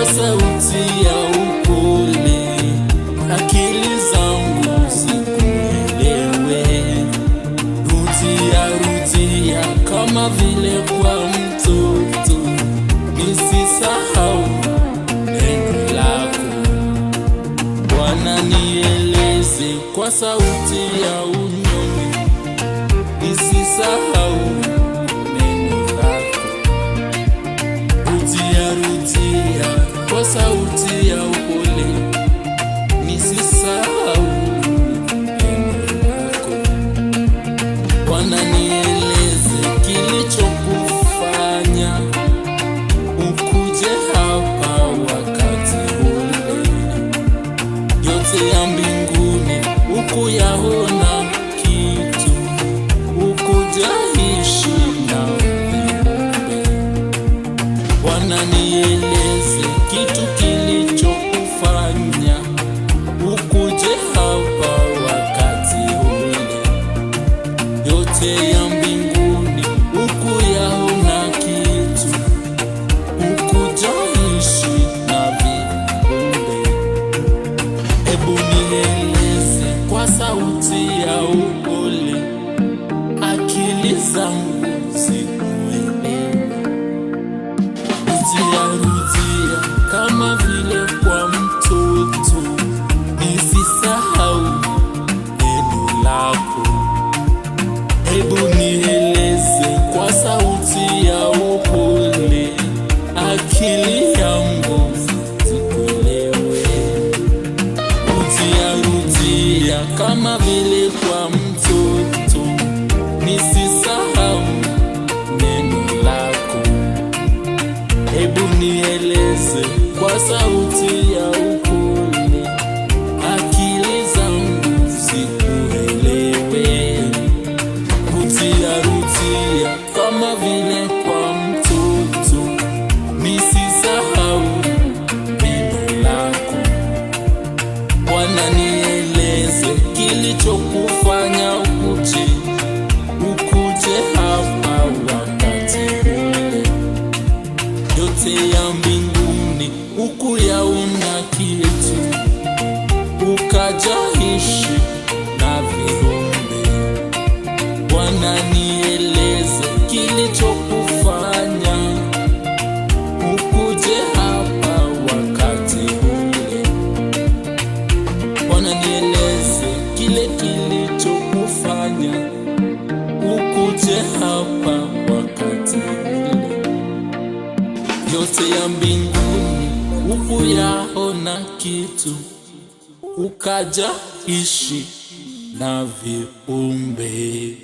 kwa sauti ya upole, akili zangu zikuelewe. Rudia, rudia kama vile kwa mtoto, nisisahau neno lako. Bwana, nieleze kwa sauti ya unyonge, nisisahau neno lako. Rudia, rudia kwa sauti ya upole, nisisahau neno lako. Bwana, nieleze kilichokufanya ukuje hapa wakati ule. Yote ya mbinguni ukuyaona kitu, ukujaishi na viumbe. Bwana, nieleze kitu kilichokufanya ukuje hapa wakati ule. Yote ya mbinguni ukuyaona kitu, ukujaishi na viumbe. Ebu nieleze kwa sauti ya upole, akili zangu zikuelewe. Rudia, rudia kama vile kwa mtoto, nisisahau neno lako. Ebu nieleze kwa sauti ya upole, akili yangu zikuelewe. Rudia, rudia kama vile kwa mtoto, nisisahau neno lako. Ebu nieleze kwa sauti ya upole, akili zangu zikuelewe. Rudia, rudia kama vile kwa mtoto, nisisahau neno lako. Bwana, nieleze kilichokufanya ukuje hapa wakati ule. Yote ya mbinguni ukuyaona kitu, ukajaishi na viumbe. Bwana, nieleze kilichokufanya ukuje hapa wakati ule. Bwana, nieleze kile kilichokufanya ukuje hapa wakati ule. Yote ya mbinguni ukuyaona kitu, ukajaishi na viumbe.